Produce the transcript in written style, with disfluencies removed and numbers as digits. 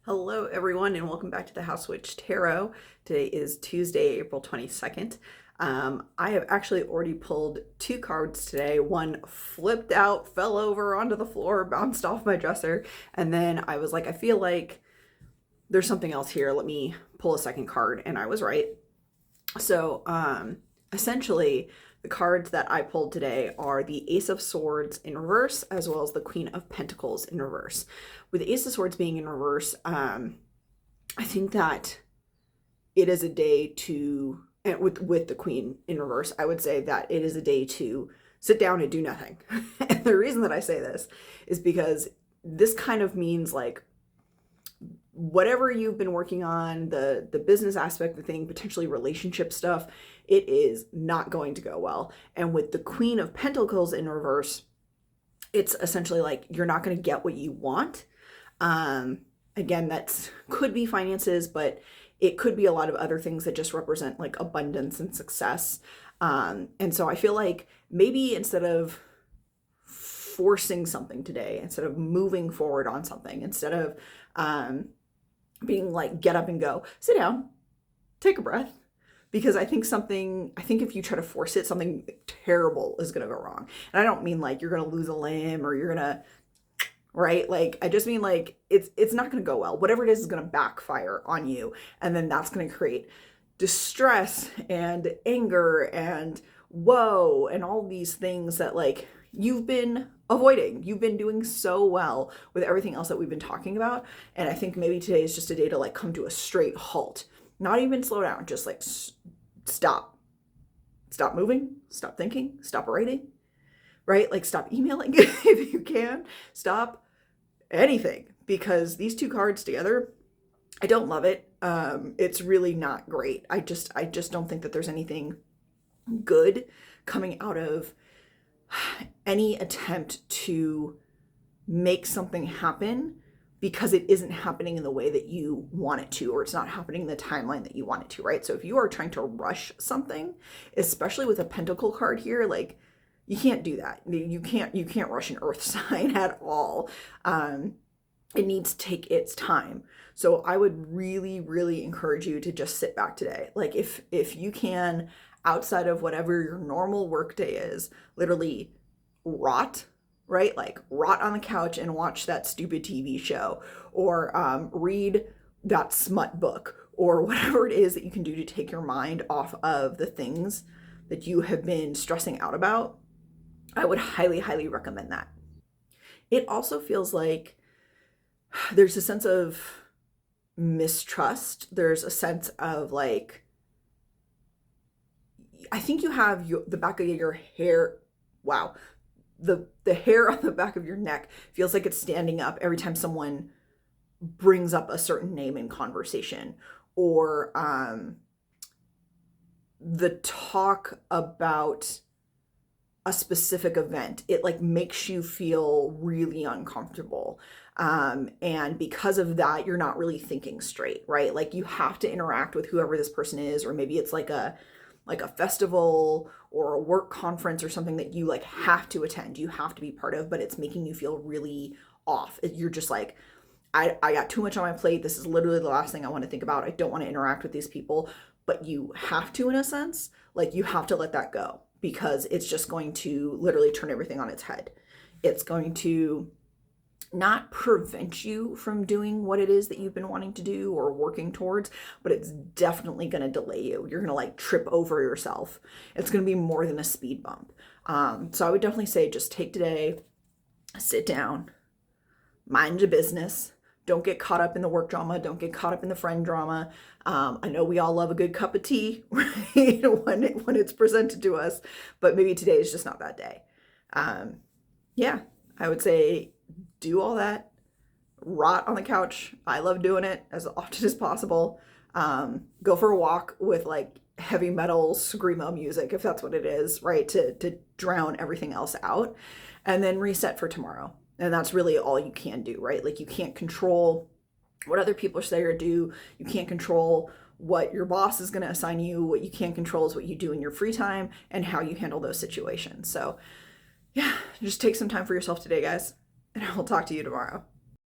Hello, everyone, and welcome back to the House Witch Tarot. Today is Tuesday, April 22nd. I have actually already pulled two cards today. One flipped out, fell over onto the floor, bounced off my dresser, and then I was like, I feel like there's something else here. Let me pull a second card, and I was right. So, essentially, the cards that I pulled today are the Ace of Swords in reverse, as well as the Queen of Pentacles in reverse. With the Ace of Swords being in reverse, I think that it is a day to, and with the Queen in reverse, I would say that it is a day to sit down and do nothing. And the reason that I say this is because this kind of means like whatever you've been working on, the business aspect of the thing, potentially relationship stuff, it is not going to go well. And with the Queen of Pentacles in reverse, it's essentially like you're not going to get what you want. Again, that's could be finances, but it could be a lot of other things that just represent like abundance and success. And so I feel like maybe instead of forcing something today, instead of moving forward on something, instead of being like, get up and go, sit down, take a breath. Because I think if you try to force it, something terrible is going to go wrong. And I don't mean like you're going to lose a limb or you're going to, right? Like, I just mean like, it's not going to go well. Whatever it is going to backfire on you. And then that's going to create distress and anger and woe and all these things that like you've been avoiding. You've been doing so well with everything else that we've been talking about. And I think maybe today is just a day to like come to a straight halt. Not even slow down, just like stop. Stop moving, stop thinking, stop writing, right? Like stop emailing if you can. Stop anything, because these two cards together, I don't love it. It's really not great. I just don't think that there's anything good coming out of any attempt to make something happen because it isn't happening in the way that you want it to, or it's not happening in the timeline that you want it to, right? So if you are trying to rush something, especially with a pentacle card here, like you can't do that. You can't rush an earth sign at all. It needs to take its time. So I would really, really encourage you to just sit back today. Like if you can, outside of whatever your normal workday is, literally rot, right? Like rot on the couch and watch that stupid TV show, or read that smut book, or whatever it is that you can do to take your mind off of the things that you have been stressing out about. I would highly, highly recommend that. It also feels like there's a sense of mistrust. There's a sense of like, I think you have the back of your hair, wow, the hair on the back of your neck feels like it's standing up every time someone brings up a certain name in conversation, or the talk about a specific event. It like makes you feel really uncomfortable. And because of that, you're not really thinking straight, right? Like you have to interact with whoever this person is, or maybe it's like a festival or a work conference or something that you like have to attend, you have to be part of, but it's making you feel really off. You're just like, I got too much on my plate. This is literally the last thing I want to think about. I don't want to interact with these people, but you have to, in a sense, like you have to let that go, because it's just going to literally turn everything on its head. It's going to not prevent you from doing what it is that you've been wanting to do or working towards, but it's definitely going to delay you. You're going to like trip over yourself. It's going to be more than a speed bump. So I would definitely say just take today, sit down, mind your business. Don't get caught up in the work drama. Don't get caught up in the friend drama. I know we all love a good cup of tea, right? when it's presented to us, but maybe today is just not that day. Yeah, I would say do all that, rot on the couch. I love doing it as often as possible. Go for a walk with like heavy metal screamo music, if that's what it is, right? To drown everything else out, and then reset for tomorrow. And that's really all you can do, right? Like you can't control what other people say or do. You can't control what your boss is going to assign you. What you can control is what you do in your free time and how you handle those situations. So yeah, just take some time for yourself today, guys. And I will talk to you tomorrow.